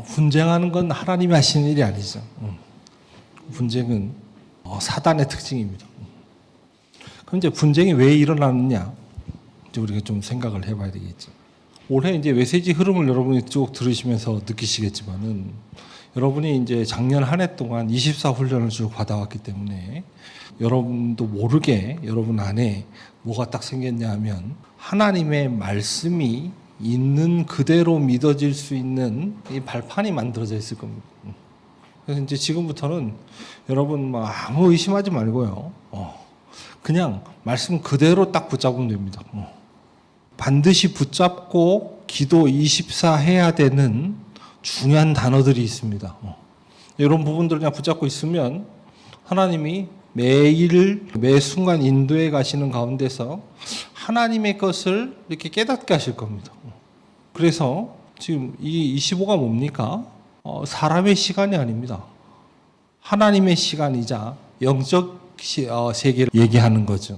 분쟁하는 건 하나님이 하시는 일이 아니죠. 분쟁은 사단의 특징입니다. 그럼 이제 분쟁이 왜 일어나느냐? 이제 우리가 좀 생각을 해봐야 되겠죠. 올해 이제 메시지 흐름을 여러분이 쭉 들으시면서 느끼시겠지만은 여러분이 이제 작년 한 해 동안 24 훈련을 쭉 받아왔기 때문에 여러분도 모르게 여러분 안에 뭐가 딱 생겼냐 하면 하나님의 말씀이 있는 그대로 믿어질 수 있는 이 발판이 만들어져 있을 겁니다. 그래서 이제 지금부터는 여러분 아무 의심하지 말고요. 그냥 말씀 그대로 딱 붙잡으면 됩니다. 반드시 붙잡고 기도 24 해야 되는 중요한 단어들이 있습니다. 이런 부분들을 그냥 붙잡고 있으면 하나님이 매일 매 순간 인도해 가시는 가운데서 하나님의 것을 이렇게 깨닫게 하실 겁니다. 그래서 지금 이 25가 뭡니까? 사람의 시간이 아닙니다. 하나님의 시간이자 영적 세계를 얘기하는 거죠.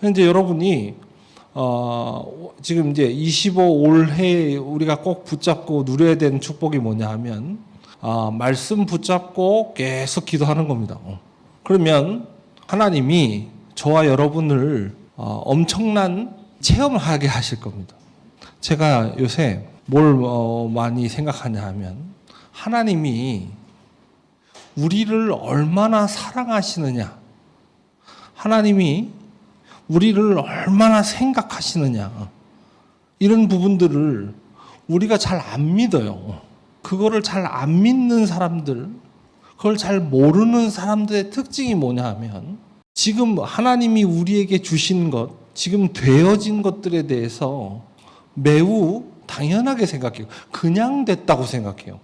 이제 여러분이 지금 이제 25 올해 우리가 꼭 붙잡고 누려야 되는 축복이 뭐냐 하면 말씀 붙잡고 계속 기도하는 겁니다. 그러면 하나님이 저와 여러분을 엄청난 체험을 하게 하실 겁니다. 제가 요새 뭘 많이 생각하냐 하면 하나님이 우리를 얼마나 사랑하시느냐, 하나님이 우리를 얼마나 생각하시느냐, 이런 부분들을 우리가 잘 안 믿어요. 그거를 잘 안 믿는 사람들, 그걸 잘 모르는 사람들의 특징이 뭐냐 하면 지금 하나님이 우리에게 주신 것, 지금 되어진 것들에 대해서 매우 당연하게 생각해요. 그냥 됐다고 생각해요.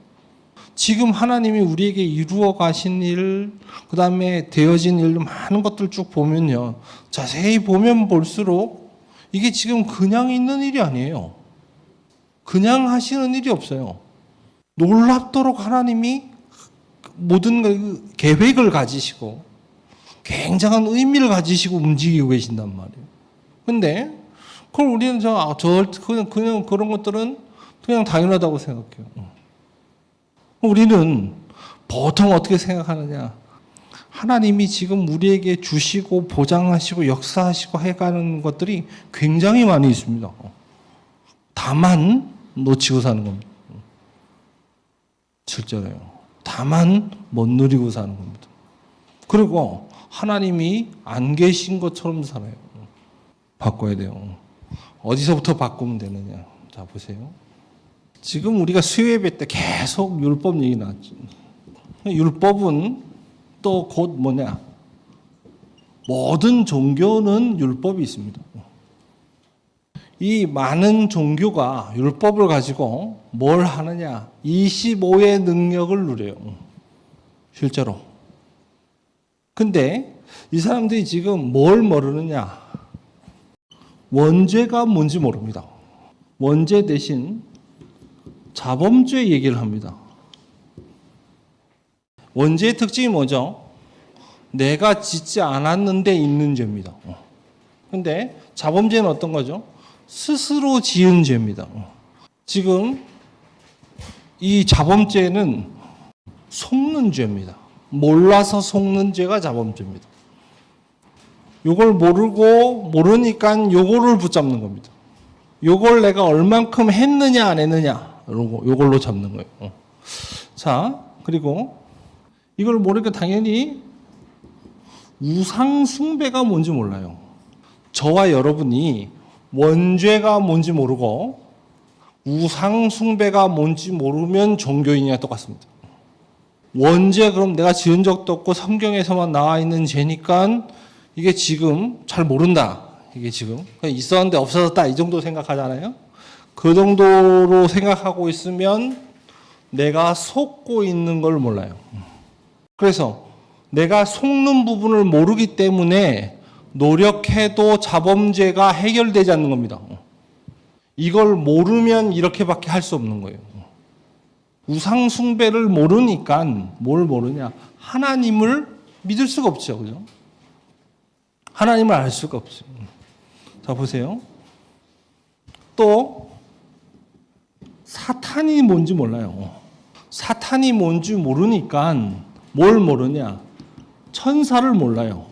지금 하나님이 우리에게 이루어 가신 일, 그 다음에 되어진 일, 많은 것들 쭉 보면요. 자세히 보면 볼수록 이게 지금 그냥 있는 일이 아니에요. 그냥 하시는 일이 없어요. 놀랍도록 하나님이 모든 계획을 가지시고 굉장한 의미를 가지시고 움직이고 계신단 말이에요. 근데 그걸 우리는 그냥 그런 것들은 그냥 당연하다고 생각해요. 우리는 보통 어떻게 생각하느냐? 하나님이 지금 우리에게 주시고 보장하시고 역사하시고 해가는 것들이 굉장히 많이 있습니다. 다만 놓치고 사는 겁니다. 실제로요. 다만 못 누리고 사는 겁니다. 그리고 하나님이 안 계신 것처럼 살아요. 바꿔야 돼요. 어디서부터 바꾸면 되느냐? 자, 보세요. 지금 우리가 수요예배 때 계속 율법 얘기 나왔죠. 율법은 또 곧 뭐냐? 모든 종교는 율법이 있습니다. 이 많은 종교가 율법을 가지고 뭘 하느냐? 25의 능력을 누려요. 실제로. 근데 이 사람들이 지금 뭘 모르느냐? 원죄가 뭔지 모릅니다. 원죄 대신 자범죄 얘기를 합니다. 원죄의 특징이 뭐죠? 내가 짓지 않았는데 있는 죄입니다. 근데 자범죄는 어떤 거죠? 스스로 지은 죄입니다. 지금 이 자범죄는 속는 죄입니다. 몰라서 속는 죄가 자범죄입니다. 요걸 모르니까 요거를 붙잡는 겁니다. 요걸 내가 얼만큼 했느냐 안 했느냐 요걸로 잡는 거예요. 자, 그리고 이걸 모르니까 당연히 우상 숭배가 뭔지 몰라요. 저와 여러분이 원죄가 뭔지 모르고 우상 숭배가 뭔지 모르면 종교인이랑 똑같습니다. 원죄 그럼 내가 지은 적도 없고 성경에서만 나와 있는 죄니까 이게 지금 잘 모른다. 이게 지금 있었는데 없어졌다 이 정도 생각하잖아요. 그 정도로 생각하고 있으면 내가 속고 있는 걸 몰라요. 그래서 내가 속는 부분을 모르기 때문에 노력해도 자범죄가 해결되지 않는 겁니다. 이걸 모르면 이렇게밖에 할 수 없는 거예요. 우상 숭배를 모르니까 뭘 모르냐? 하나님을 믿을 수가 없죠. 그죠? 하나님을 알 수가 없어요. 자, 보세요. 또 사탄이 뭔지 몰라요. 사탄이 뭔지 모르니까 뭘 모르냐? 천사를 몰라요.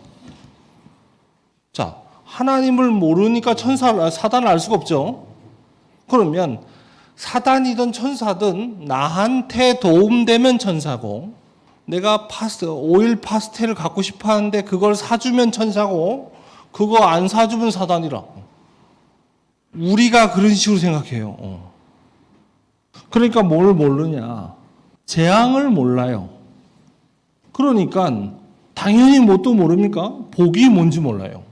자, 하나님을 모르니까 사단을 알 수가 없죠. 그러면 사단이든 천사든 나한테 도움되면 천사고, 내가 오일 파스텔을 갖고 싶어 하는데 그걸 사주면 천사고, 그거 안 사주면 사단이라. 우리가 그런 식으로 생각해요. 그러니까 뭘 모르냐? 재앙을 몰라요. 그러니까 당연히 뭣도 모릅니까? 복이 뭔지 몰라요.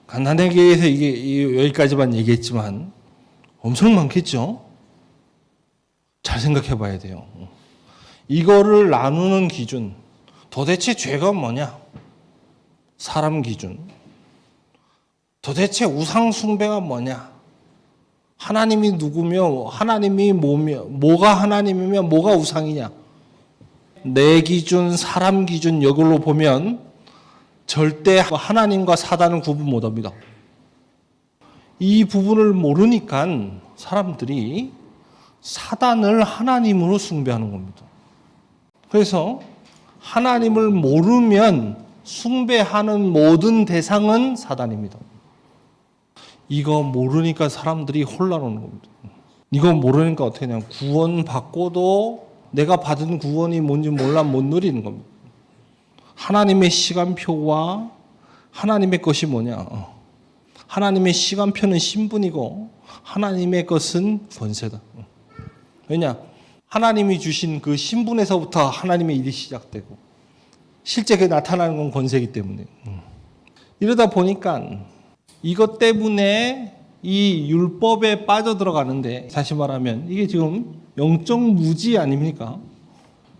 간단하게 해서 이게 여기까지만 얘기했지만 엄청 많겠죠? 잘 생각해 봐야 돼요. 이거를 나누는 기준, 도대체 죄가 뭐냐? 사람 기준. 도대체 우상 숭배가 뭐냐? 하나님이 누구며, 하나님이 뭐가 하나님이며 뭐가 우상이냐? 내 기준, 사람 기준 이걸로 보면 절대 하나님과 사단은 구분 못합니다. 이 부분을 모르니까 사람들이 사단을 하나님으로 숭배하는 겁니다. 그래서 하나님을 모르면 숭배하는 모든 대상은 사단입니다. 이거 모르니까 사람들이 혼란하는 겁니다. 이거 모르니까 어떻게 하냐면 구원 받고도 내가 받은 구원이 뭔지 몰라 못 누리는 겁니다. 하나님의 시간표와 하나님의 것이 뭐냐? 하나님의 시간표는 신분이고 하나님의 것은 권세다. 왜냐? 하나님이 주신 그 신분에서부터 하나님의 일이 시작되고 실제 그게 나타나는 건 권세이기 때문에. 이러다 보니까 이것 때문에 이 율법에 빠져들어가는데, 다시 말하면 이게 지금 영적 무지 아닙니까?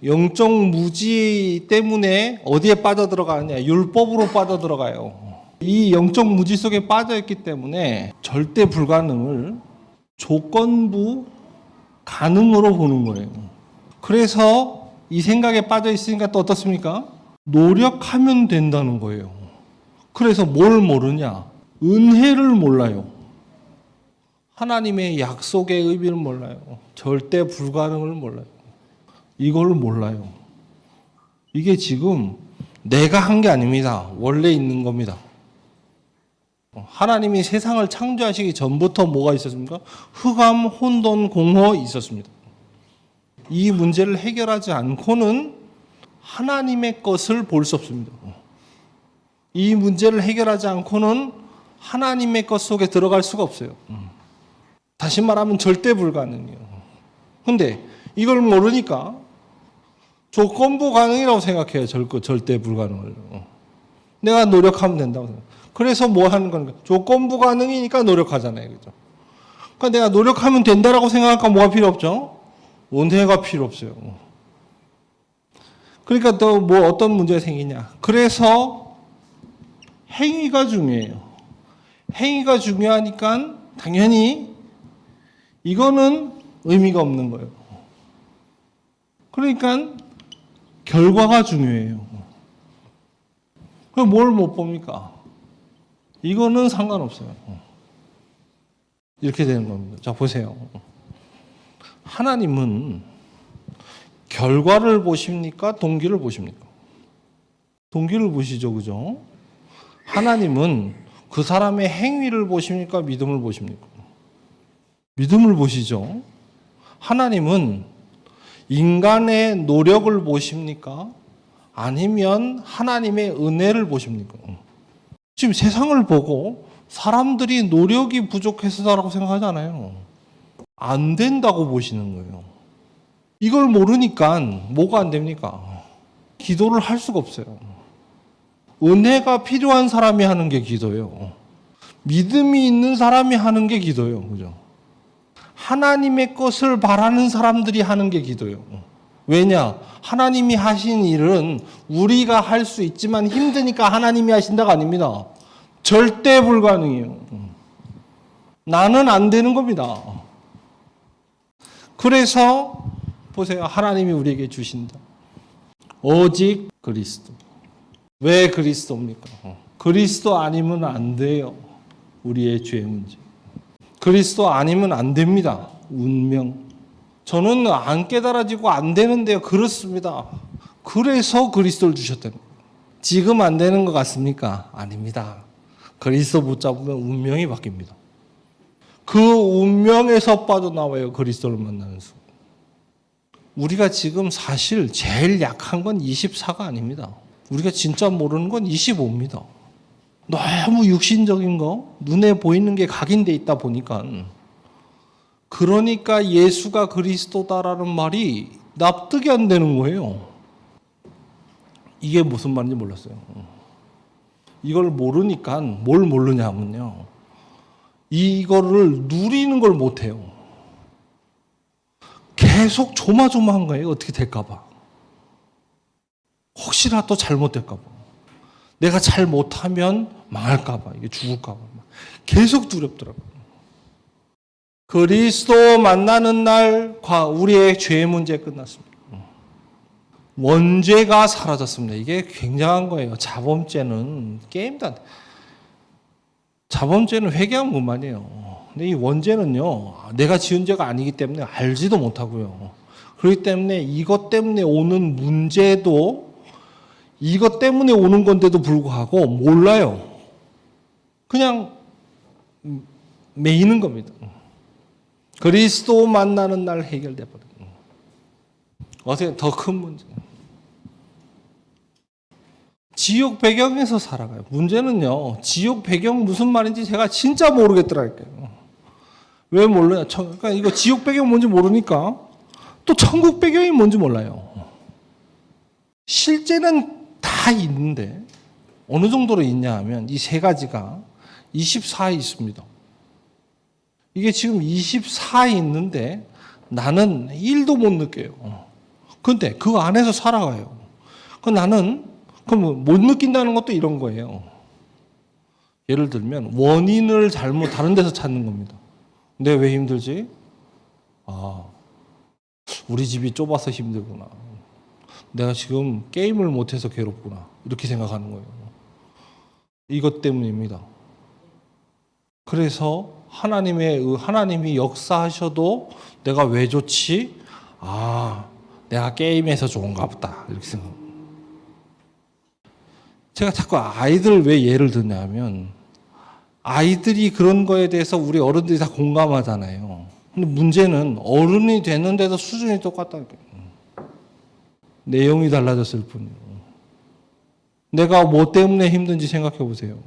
영적 무지 때문에 어디에 빠져들어가느냐? 율법으로 빠져들어가요. 이 영적 무지 속에 빠져있기 때문에 절대 불가능을 조건부 가능으로 보는 거예요. 그래서 이 생각에 빠져있으니까 또 어떻습니까? 노력하면 된다는 거예요. 그래서 뭘 모르냐? 은혜를 몰라요. 하나님의 약속의 의미를 몰라요. 절대 불가능을 몰라요. 이걸 몰라요. 이게 지금 내가 한 게 아닙니다. 원래 있는 겁니다. 하나님이 세상을 창조하시기 전부터 뭐가 있었습니까? 흑암, 혼돈, 공허 있었습니다. 이 문제를 해결하지 않고는 하나님의 것을 볼 수 없습니다. 이 문제를 해결하지 않고는 하나님의 것 속에 들어갈 수가 없어요. 다시 말하면 절대 불가능이에요. 근데 이걸 모르니까 조건부 가능이라고 생각해요. 절대 불가능을. 내가 노력하면 된다고 생각해요. 그래서 뭐 하는 겁니까? 조건부 가능이니까 노력하잖아요. 그죠? 그러니까 내가 노력하면 된다라고 생각하니까 뭐가 필요 없죠? 은혜가 필요 없어요. 그러니까 또 뭐 어떤 문제가 생기냐? 그래서 행위가 중요해요. 행위가 중요하니까 당연히 이거는 의미가 없는 거예요. 그러니까 결과가 중요해요. 그럼 뭘 못 봅니까? 이거는 상관없어요. 이렇게 되는 겁니다. 자, 보세요. 하나님은 결과를 보십니까? 동기를 보십니까? 동기를 보시죠. 그죠? 하나님은 그 사람의 행위를 보십니까? 믿음을 보십니까? 믿음을 보시죠. 하나님은 인간의 노력을 보십니까? 아니면 하나님의 은혜를 보십니까? 지금 세상을 보고 사람들이 노력이 부족해서라고 생각하잖아요. 안 된다고 보시는 거예요. 이걸 모르니까 뭐가 안 됩니까? 기도를 할 수가 없어요. 은혜가 필요한 사람이 하는 게 기도예요. 믿음이 있는 사람이 하는 게 기도예요. 그죠? 하나님의 것을 바라는 사람들이 하는 게 기도예요. 왜냐? 하나님이 하신 일은 우리가 할 수 있지만 힘드니까 하나님이 하신다가 아닙니다. 절대 불가능해요. 나는 안 되는 겁니다. 그래서 보세요. 하나님이 우리에게 주신다. 오직 그리스도. 왜 그리스도입니까? 그리스도 아니면 안 돼요. 우리의 죄의 문제. 그리스도 아니면 안 됩니다. 운명. 저는 안 깨달아지고 안 되는데요. 그렇습니다. 그래서 그리스도를 주셨다는 거예요. 지금 안 되는 것 같습니까? 아닙니다. 그리스도 붙잡으면 운명이 바뀝니다. 그 운명에서 빠져나와요. 그리스도를 만나는 순간. 우리가 지금 사실 제일 약한 건 24가 아닙니다. 우리가 진짜 모르는 건 25입니다. 너무 육신적인 거, 눈에 보이는 게 각인돼 있다 보니까 그러니까 예수가 그리스도다라는 말이 납득이 안 되는 거예요. 이게 무슨 말인지 몰랐어요. 이걸 모르니까 뭘 모르냐 하면요. 이거를 누리는 걸 못해요. 계속 조마조마한 거예요. 어떻게 될까봐. 혹시나 또 잘못될까봐. 내가 잘 못하면 망할까봐. 이게 죽을까봐. 계속 두렵더라고요. 그리스도 만나는 날 우리의 죄 문제 끝났습니다. 원죄가 사라졌습니다. 이게 굉장한 거예요. 자범죄는 게임도 안 돼. 자범죄는 회개하면 그만이에요. 근데 이 원죄는요, 내가 지은 죄가 아니기 때문에 알지도 못하고요. 그렇기 때문에 이것 때문에 오는 문제도 이것 때문에 오는 건데도 불구하고 몰라요. 그냥 매이는 겁니다. 그리스도 만나는 날 해결돼 버려요. 어떻게 더 큰 문제. 지옥 배경에서 살아가요. 문제는요, 지옥 배경 무슨 말인지 제가 진짜 모르겠더라고요. 왜 몰라요? 그러니까 이거 지옥 배경 뭔지 모르니까 또 천국 배경이 뭔지 몰라요. 실제는 다 있는데 어느 정도로 있냐 하면 이 세 가지가 24에 있습니다. 이게 지금 24에 있는데 나는 1도 못 느껴요. 근데 그 안에서 살아가요. 나는 그럼 못 느낀다는 것도 이런 거예요. 예를 들면 원인을 잘못 다른 데서 찾는 겁니다. 내가 왜 힘들지? 우리 집이 좁아서 힘들구나. 내가 지금 게임을 못해서 괴롭구나. 이렇게 생각하는 거예요. 이것 때문입니다. 그래서 하나님이 역사하셔도 내가 왜 좋지? 내가 게임에서 좋은가 보다. 이렇게 생각합니다. 제가 자꾸 아이들 왜 예를 드냐면 아이들이 그런 거에 대해서 우리 어른들이 다 공감하잖아요. 근데 문제는 어른이 됐는데도 수준이 똑같다는 거예요. 내용이 달라졌을 뿐이에요. 내가 뭐 때문에 힘든지 생각해 보세요.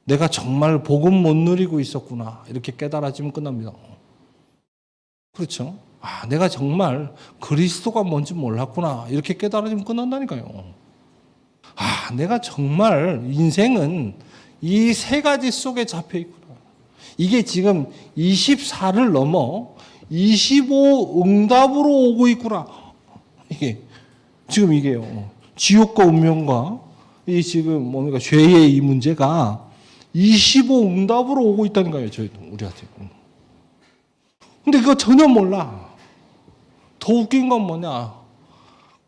내가 정말 복음 못 누리고 있었구나. 이렇게 깨달아지면 끝납니다. 그렇죠? 내가 정말 그리스도가 뭔지 몰랐구나. 이렇게 깨달아지면 끝난다니까요. 내가 정말 인생은 이 세 가지 속에 잡혀 있구나. 이게 지금 24를 넘어 25 응답으로 오고 있구나. 이게 지금 이게요. 지옥과 운명과 이 지금 뭡니까 죄의 이 문제가 25 응답으로 오고 있다는 거예요. 우리한테. 근데 그거 전혀 몰라. 더 웃긴 건 뭐냐?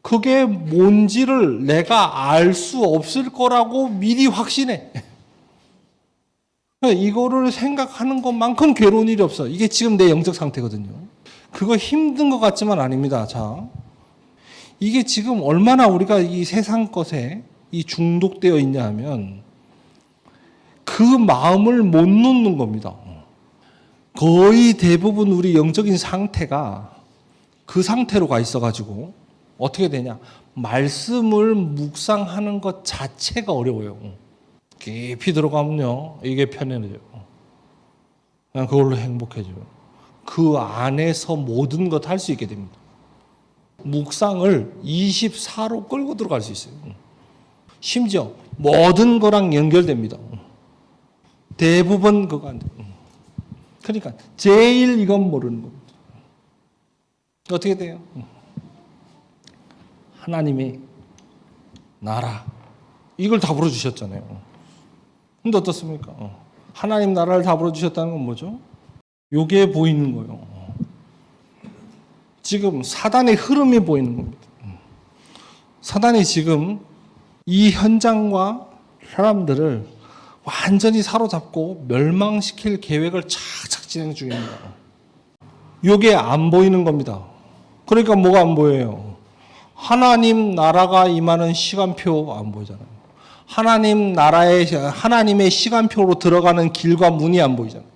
그게 뭔지를 내가 알 수 없을 거라고 미리 확신해. 이거를 생각하는 것만큼 괴로운 일이 없어. 이게 지금 내 영적 상태거든요. 그거 힘든 것 같지만 아닙니다. 자, 이게 지금 얼마나 우리가 이 세상 것에 이 중독되어 있냐 하면 그 마음을 못 놓는 겁니다. 거의 대부분 우리 영적인 상태가 그 상태로 가 있어가지고 어떻게 되냐? 말씀을 묵상하는 것 자체가 어려워요. 깊이 들어가면요, 이게 편해져요. 그냥 그걸로 행복해져요. 그 안에서 모든 것 할 수 있게 됩니다. 묵상을 24로 끌고 들어갈 수 있어요. 심지어 모든 거랑 연결됩니다. 대부분 그거 안 돼요. 그러니까 제일 이건 모르는 겁니다. 어떻게 돼요? 하나님이 나라 이걸 다 불어주셨잖아요. 근데 어떻습니까? 하나님 나라를 다 불어주셨다는 건 뭐죠? 요게 보이는 거예요. 지금 사단의 흐름이 보이는 겁니다. 사단이 지금 이 현장과 사람들을 완전히 사로잡고 멸망시킬 계획을 착착 진행 중입니다. 이게 안 보이는 겁니다. 그러니까 뭐가 안 보여요? 하나님 나라가 임하는 시간표 안 보이잖아요. 하나님 나라의 하나님의 시간표로 들어가는 길과 문이 안 보이잖아요.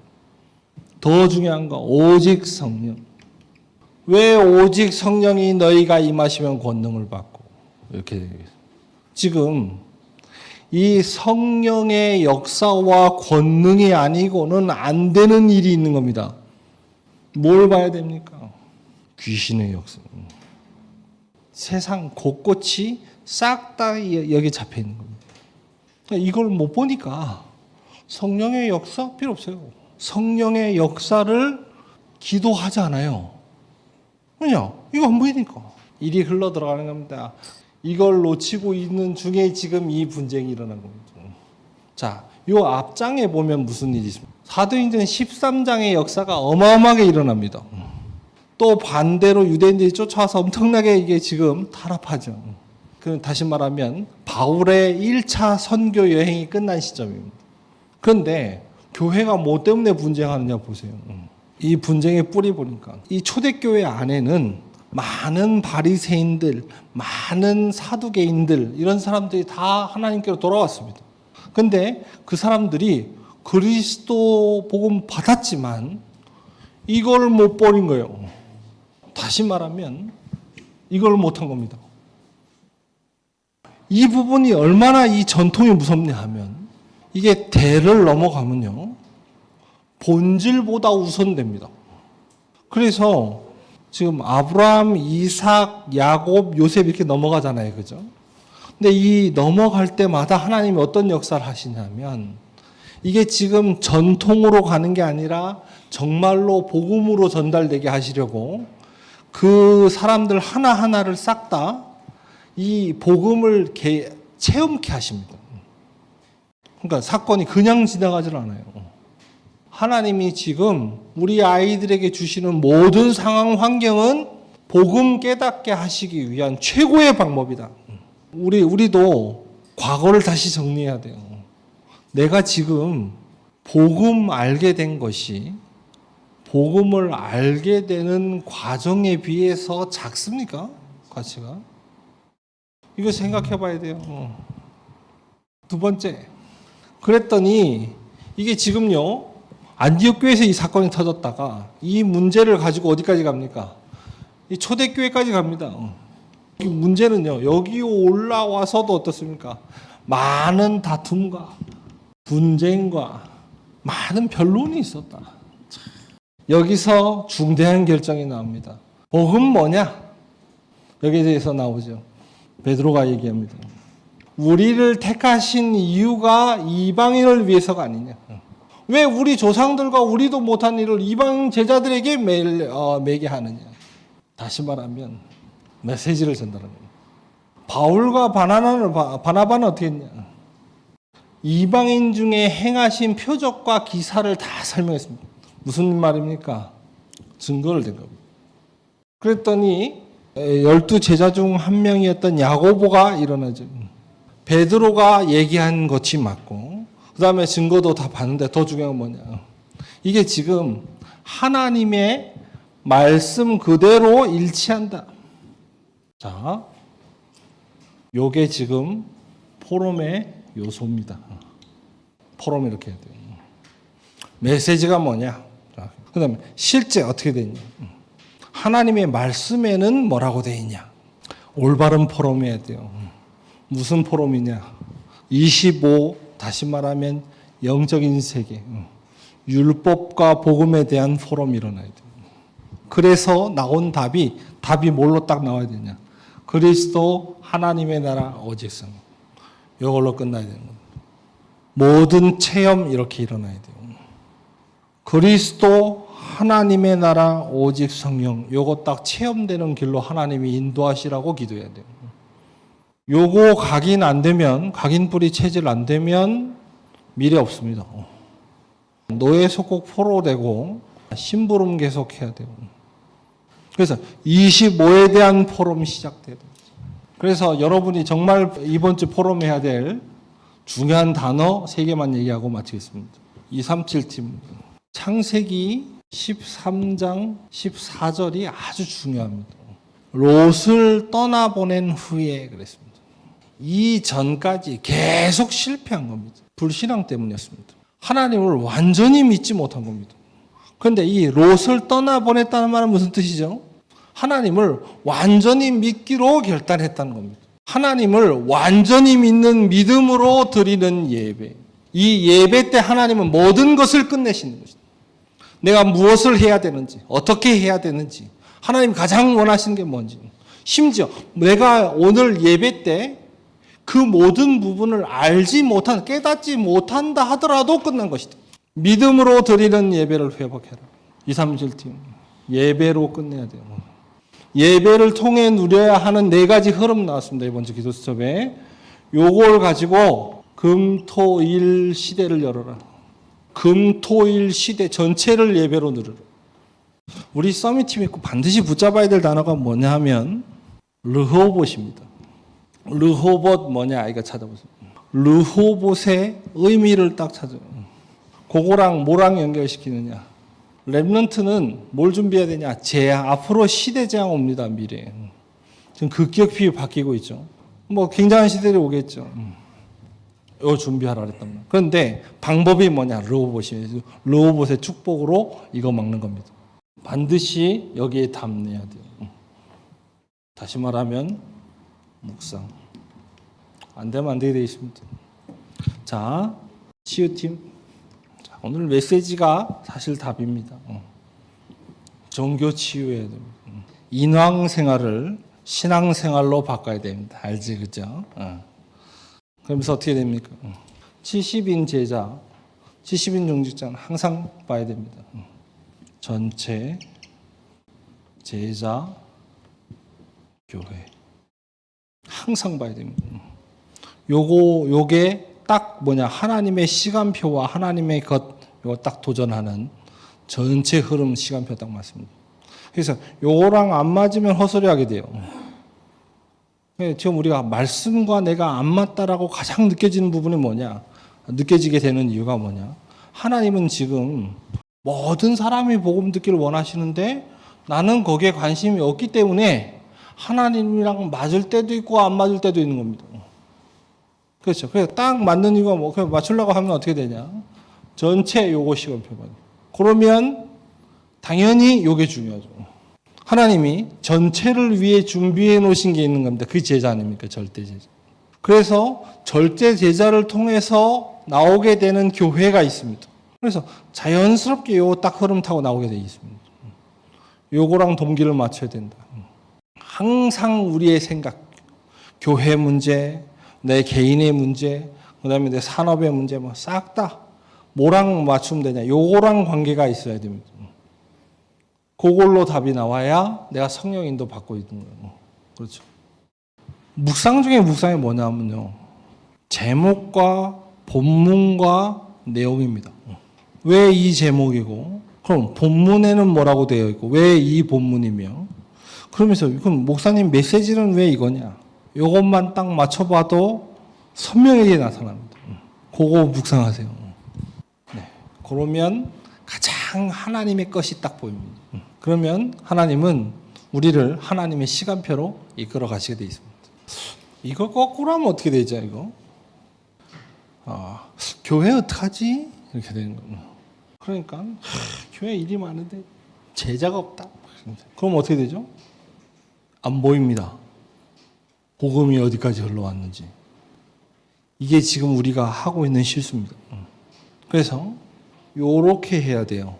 더 중요한 거 오직 성령. 왜 오직 성령이 너희가 임하시면 권능을 받고 이렇게 지금 이 성령의 역사와 권능이 아니고는 안 되는 일이 있는 겁니다. 뭘 봐야 됩니까? 귀신의 역사. 세상 곳곳이 싹 다 여기 잡혀 있는 겁니다. 이걸 못 보니까 성령의 역사 필요 없어요. 성령의 역사를 기도하지 않아요. 왜냐? 이거 안 보이니까. 일이 흘러 들어가는 겁니다. 이걸 놓치고 있는 중에 지금 이 분쟁이 일어난 겁니다. 자, 요 앞장에 보면 무슨 일이 있습니까? 사도행전 13장의 역사가 어마어마하게 일어납니다. 또 반대로 유대인들이 쫓아와서 엄청나게 이게 지금 탄압하죠. 다시 말하면 바울의 1차 선교 여행이 끝난 시점입니다. 그런데 교회가 뭐 때문에 분쟁하느냐 보세요. 이 분쟁의 뿌리 보니까 이 초대교회 안에는 많은 바리새인들, 많은 사두개인들 이런 사람들이 다 하나님께로 돌아왔습니다. 그런데 그 사람들이 그리스도 복음 받았지만 이걸 못 버린 거예요. 다시 말하면 이걸 못한 겁니다. 이 부분이 얼마나 이 전통이 무섭냐 하면 이게 대를 넘어가면요 본질보다 우선됩니다. 그래서 지금 아브라함, 이삭, 야곱, 요셉 이렇게 넘어가잖아요. 그죠? 근데 이 넘어갈 때마다 하나님이 어떤 역사를 하시냐면 이게 지금 전통으로 가는 게 아니라 정말로 복음으로 전달되게 하시려고 그 사람들 하나하나를 싹 다 이 복음을 체험케 하십니다. 그러니까 사건이 그냥 지나가질 않아요. 하나님이 지금 우리 아이들에게 주시는 모든 상황 환경은 복음 깨닫게 하시기 위한 최고의 방법이다. 우리도 과거를 다시 정리해야 돼요. 내가 지금 복음 알게 된 것이 복음을 알게 되는 과정에 비해서 작습니까? 가치가? 이거 생각해 봐야 돼요. 두 번째. 그랬더니 이게 지금요. 안디옥 교회에서 이 사건이 터졌다가 이 문제를 가지고 어디까지 갑니까? 이 초대교회까지 갑니다. 이 문제는요. 여기 올라와서도 어떻습니까? 많은 다툼과 분쟁과 많은 변론이 있었다. 여기서 중대한 결정이 나옵니다. 복음 뭐냐? 여기에 대해서 나오죠. 베드로가 얘기합니다. 우리를 택하신 이유가 이방인을 위해서가 아니냐. 왜 우리 조상들과 우리도 못한 일을 이방 제자들에게 매게 하느냐. 다시 말하면 메시지를 전달하는 거예요. 바울과 바나바는 어떻게 했냐. 이방인 중에 행하신 표적과 기사를 다 설명했습니다. 무슨 말입니까? 증거를 댄 겁니다. 그랬더니 12 제자 중 한 명이었던 야고보가 일어나죠. 베드로가 얘기한 것이 맞고 그 다음에 증거도 다 봤는데 더 중요한 건 뭐냐. 이게 지금 하나님의 말씀 그대로 일치한다. 자, 요게 지금 포럼의 요소입니다. 포럼 이렇게 해야 돼요. 메시지가 뭐냐. 그 다음에 실제 어떻게 되냐. 하나님의 말씀에는 뭐라고 되어 있냐. 올바른 포럼이어야 돼요. 무슨 포럼이냐. 25 다시 말하면 영적인 세계. 율법과 복음에 대한 포럼이 일어나야 돼요. 그래서 나온 답이 뭘로 딱 나와야 되냐. 그리스도 하나님의 나라 오직 성. 이걸로 끝나야 되는 겁니다. 모든 체험 이렇게 일어나야 돼요. 그리스도 하나님의 나라 오직 성령 요거 딱 체험되는 길로 하나님이 인도하시라고 기도해야 돼요. 요거 각인 안 되면 각인뿌리 체질 안 되면 미래 없습니다. 노예 속국 포로되고 심부름 계속해야 돼요. 그래서 25에 대한 포럼이 시작돼요. 그래서 여러분이 정말 이번 주 포럼 해야 될 중요한 단어 3개만 얘기하고 마치겠습니다. 237팀 창세기 13장 14절이 아주 중요합니다. 롯을 떠나보낸 후에 그랬습니다. 이 전까지 계속 실패한 겁니다. 불신앙 때문이었습니다. 하나님을 완전히 믿지 못한 겁니다. 그런데 이 롯을 떠나보냈다는 말은 무슨 뜻이죠? 하나님을 완전히 믿기로 결단했다는 겁니다. 하나님을 완전히 믿는 믿음으로 드리는 예배. 이 예배 때 하나님은 모든 것을 끝내시는 것입니다. 내가 무엇을 해야 되는지, 어떻게 해야 되는지, 하나님 가장 원하시는 게 뭔지, 심지어 내가 오늘 예배 때 그 모든 부분을 알지 못한, 깨닫지 못한다 하더라도 끝난 것이다. 믿음으로 드리는 예배를 회복해라. 237팀 예배로 끝내야 돼요. 예배를 통해 누려야 하는 4가지 흐름 나왔습니다. 이번 주 기도 수첩에. 요걸 가지고 금토일 시대를 열어라. 금토일 시대 전체를 예배로 누르라. 우리 서밋팀이 반드시 붙잡아야 될 단어가 뭐냐 하면 르호봇입니다. 르호봇 뭐냐 이거 찾아보세요. 르호봇의 의미를 딱 찾아요. 그거랑 뭐랑 연결시키느냐. 랩런트는 뭘 준비해야 되냐. 재앙, 앞으로 시대 재앙 옵니다. 미래에. 지금 급격히 바뀌고 있죠. 뭐 굉장한 시대들이 오겠죠. 이거 준비하라 그랬단 말이에요. 그런데 방법이 뭐냐. 르호봇이. 르호봇의 축복으로 이거 막는 겁니다. 반드시 여기에 담내야 돼요. 다시 말하면 묵상. 안 되면 안 되게 되어 있습니다. 자, 치유팀. 자, 오늘 메시지가 사실 답입니다. 종교 치유해야 됩니다. 인왕 생활을 신앙 생활로 바꿔야 됩니다. 알지, 그죠? 그러면서 어떻게 됩니까? 70인 제자, 70인 중직자는 항상 봐야 됩니다. 전체 제자 교회 항상 봐야 됩니다. 요게 딱 뭐냐, 하나님의 시간표와 하나님의 것 요거 딱 도전하는 전체 흐름 시간표 딱 맞습니다. 그래서 요거랑 안 맞으면 헛소리하게 돼요. 지금 우리가 말씀과 내가 안 맞다라고 가장 느껴지는 부분이 뭐냐, 느껴지게 되는 이유가 뭐냐, 하나님은 지금 모든 사람이 복음 듣기를 원하시는데 나는 거기에 관심이 없기 때문에 하나님이랑 맞을 때도 있고 안 맞을 때도 있는 겁니다. 그렇죠. 그래서 딱 맞는 이유가 뭐, 맞추려고 하면 어떻게 되냐. 전체 요거 시간표만. 그러면 당연히 요게 중요하죠. 하나님이 전체를 위해 준비해 놓으신 게 있는 겁니다. 그 제자 아닙니까? 절대 제자. 그래서 절대 제자를 통해서 나오게 되는 교회가 있습니다. 그래서 자연스럽게 요 딱 흐름 타고 나오게 되어 있습니다. 요거랑 동기를 맞춰야 된다. 항상 우리의 생각, 교회 문제, 내 개인의 문제, 그다음에 내 산업의 문제 뭐 싹 다 뭐랑 맞추면 되냐? 요거랑 관계가 있어야 됩니다. 그걸로 답이 나와야 내가 성령 인도 받고 있는 거예요. 그렇죠. 묵상 중에 묵상이 뭐냐면요, 제목과 본문과 내용입니다. 왜 이 제목이고, 그럼 본문에는 뭐라고 되어 있고, 왜 이 본문이며, 그러면서 그럼 목사님 메시지는 왜 이거냐? 이것만 딱 맞춰봐도 선명하게 나타납니다. 그거 묵상하세요. 네. 그러면 가장 하나님의 것이 딱 보입니다. 그러면 하나님은 우리를 하나님의 시간표로 이끌어 가시게 되어 있습니다. 이거 거꾸로 하면 어떻게 되죠, 이거? 교회 어떡하지? 이렇게 되는 거예요. 그러니까 교회 일이 많은데 제자가 없다. 그럼 어떻게 되죠? 안 보입니다. 복음이 어디까지 흘러왔는지. 이게 지금 우리가 하고 있는 실수입니다. 그래서 요렇게 해야 돼요.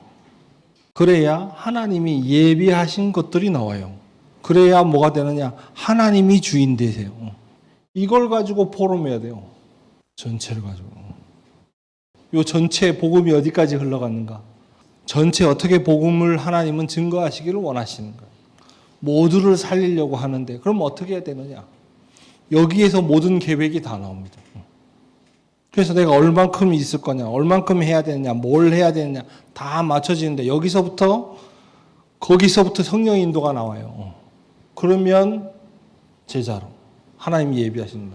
그래야 하나님이 예비하신 것들이 나와요. 그래야 뭐가 되느냐? 하나님이 주인 되세요. 이걸 가지고 포럼해야 돼요. 전체를 가지고. 요 전체 복음이 어디까지 흘러갔는가? 전체 어떻게 복음을 하나님은 증거하시기를 원하시는가? 모두를 살리려고 하는데 그럼 어떻게 해야 되느냐? 여기에서 모든 계획이 다 나옵니다. 그래서 내가 얼만큼 있을 거냐, 얼만큼 해야 되느냐, 뭘 해야 되느냐 다 맞춰지는데 거기서부터 성령 인도가 나와요. 그러면 제자로, 하나님이 예비하시는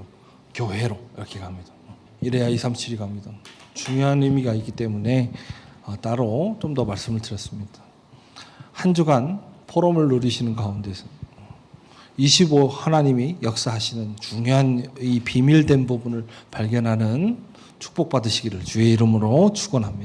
교회로 이렇게 갑니다. 이래야 237이 갑니다. 중요한 의미가 있기 때문에 따로 좀 더 말씀을 드렸습니다. 한 주간 포럼을 누리시는 가운데서 25 하나님이 역사하시는 중요한 이 비밀된 부분을 발견하는 축복받으시기를 주의 이름으로 축원합니다.